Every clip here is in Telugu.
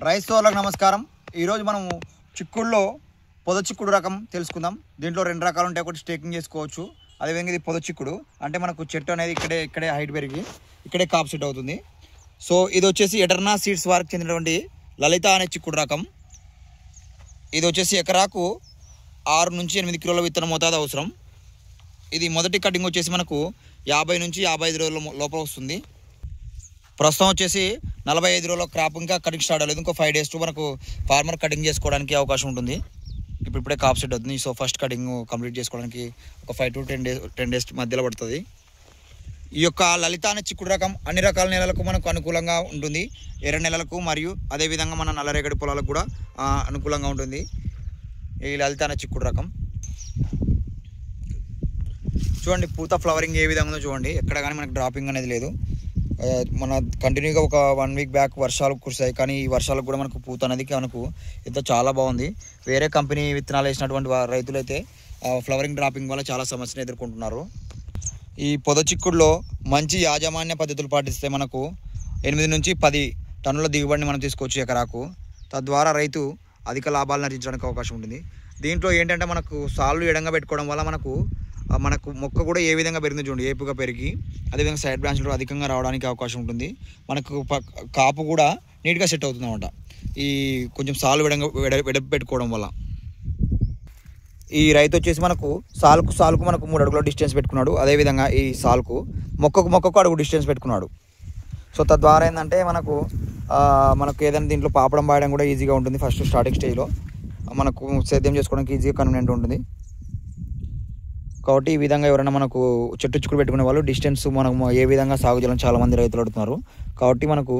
రైస్ సోర్లకు నమస్కారం. ఈరోజు మనము చిక్కుడులో పొద చిక్కుడు రకం తెలుసుకుందాం. దీంట్లో రెండు రకాలు ఉంటాయి. ఒకటి స్టేకింగ్ చేసుకోవచ్చు, అదేవిధంగా ఇది పొద చిక్కుడు అంటే మనకు చెట్టు అనేది ఇక్కడే హైట్ పెరిగి ఇక్కడే కాప్ సెట్ అవుతుంది. సో ఇది వచ్చేసి ఎటర్నా సీడ్స్ వారికి చెందినటువంటి లలిత అనే చిక్కుడు రకం. ఇది వచ్చేసి ఎకరాకు 6 నుంచి 8 కిలోల విత్తనం మోతాదు అవసరం. ఇది మొదటి కటింగ్ వచ్చేసి మనకు 50 నుంచి 55 రోజుల లోపల వస్తుంది. ప్రస్తుతం వచ్చేసి 45 రోజుల క్రాప్ ఇంకా కటింగ్ స్టార్ట్ అవ్వలేదు. ఇంకో 5 days మనకు ఫార్మర్ కటింగ్ చేసుకోవడానికి అవకాశం ఉంటుంది. ఇప్పుడే కాప్ సెట్ అవుతుంది. సో ఫస్ట్ కటింగ్ కంప్లీట్ చేసుకోవడానికి ఒక 5 to 10 days మధ్యలో పడుతుంది. ఈ యొక్క లలిత అనే చిక్కుడు రకం అన్ని రకాల నెలలకు మనకు అనుకూలంగా ఉంటుంది. ఎర్ర నెలలకు మరియు అదేవిధంగా మన నల్లరేగడి పొలాలకు కూడా అనుకూలంగా ఉంటుంది ఈ లలిత అనే చిక్కుడు రకం. చూడండి పూత ఫ్లవరింగ్ ఏ విధంగా ఉందో చూడండి. ఎక్కడ కానీ మనకు డ్రాపింగ్ అనేది లేదు. మన కంటిన్యూగా ఒక 1 week బ్యాక్ వర్షాలు కురిసాయి, కానీ ఈ వర్షాలకు కూడా మనకు పూత అనేది మనకు ఎంతో చాలా బాగుంది. వేరే కంపెనీ విత్తనాలు వేసినటువంటి రైతులైతే ఫ్లవరింగ్ డ్రాపింగ్ వల్ల చాలా సమస్యను ఎదుర్కొంటున్నారు. ఈ పొద చిక్కుడులో మంచి యాజమాన్య పద్ధతులు పాటిస్తే మనకు 8 నుంచి 10 టన్నుల దిగుబడిని మనం తీసుకోవచ్చు ఎకరాకు. తద్వారా రైతు అధిక లాభాలను ఆర్జించడానికి అవకాశం ఉంటుంది. దీంట్లో ఏంటంటే మనకు సాళ్ళు ఎడంగా పెట్టుకోవడం వల్ల మనకు మొక్క కూడా ఏ విధంగా పెరిగిందో చూడండి, ఏపుగా పెరిగి అదేవిధంగా సైడ్ బ్రాంచ్లు అధికంగా రావడానికి అవకాశం ఉంటుంది. మనకు కాపు కూడా నీట్గా సెట్ అవుతుంది అన్నమాట ఈ కొంచెం సాలు వెడల్పు పెట్టుకోవడం వల్ల. ఈ రైతు వచ్చేసి మనకు సాలుకు మనకు 3 అడుగుల డిస్టెన్స్ పెట్టుకున్నాడు. అదేవిధంగా ఈ సాలుకు మొక్కకు అడుగు డిస్టెన్స్ పెట్టుకున్నాడు. సో తద్వారా ఏంటంటే మనకు ఏదైనా దీంట్లో పాపడం పాయడం కూడా ఈజీగా ఉంటుంది. ఫస్ట్ స్టార్టింగ్ స్టేజ్లో మనకు సేద్యం చేసుకోవడానికి ఈజీగా కన్వీనియంట్ ఉంటుంది. కాబట్టి ఈ విధంగా ఎవరైనా మనకు చెట్టు చిక్కుడు పెట్టుకునే వాళ్ళు డిస్టెన్స్ మనము ఏ విధంగా సాగు చేయాలని చాలామంది రైతులు అడుగుతున్నారు. కాబట్టి మనకు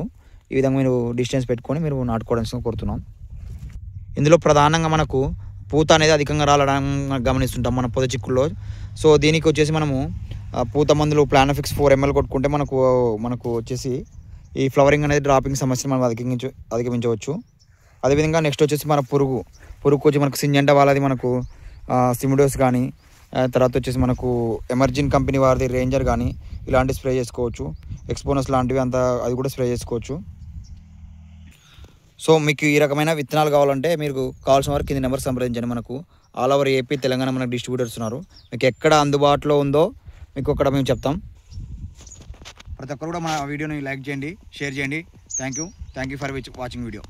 ఈ విధంగా మీరు డిస్టెన్స్ పెట్టుకొని మీరు నాటుకోవడానికి కోరుతున్నాం. ఇందులో ప్రధానంగా మనకు పూత అనేది అధికంగా రావడం గమనిస్తుంటాం మన పొద చిక్కుల్లో. సో దీనికి వచ్చేసి మనము పూత మందులు ప్లానఫిక్స్ 4 ml కొట్టుకుంటే మనకు వచ్చేసి ఈ ఫ్లవరింగ్ అనేది డ్రాపింగ్ సమస్యను మనం అధిగమించవచ్చు. అదేవిధంగా నెక్స్ట్ వచ్చేసి మన పురుగు వచ్చి మనకు సింజంటా వాళ్ళది మనకు సిమిడోస్ కానీ, తర్వాత వచ్చేసి మనకు ఎమర్జిన్ కంపెనీ వారిది రేంజర్ కానీ ఇలాంటివి స్ప్రే చేసుకోవచ్చు. ఎక్స్పోనస్ లాంటివి అది కూడా స్ప్రే చేసుకోవచ్చు. సో మీకు ఈ రకమైన విత్తనాలు కావాలంటే మీరు కావాల్సిన వారికి కింద నెంబర్ సంప్రదించండి. మనకు ఆల్ ఓవర్ ఏపీ తెలంగాణ మనకు డిస్ట్రిబ్యూటర్స్ ఉన్నారు. మీకు ఎక్కడ అందుబాటులో ఉందో మీకు అక్కడ మేము చెప్తాం. ప్రతి ఒక్కరు కూడా మన వీడియోని లైక్ చేయండి, షేర్ చేయండి. Thank you for watching video.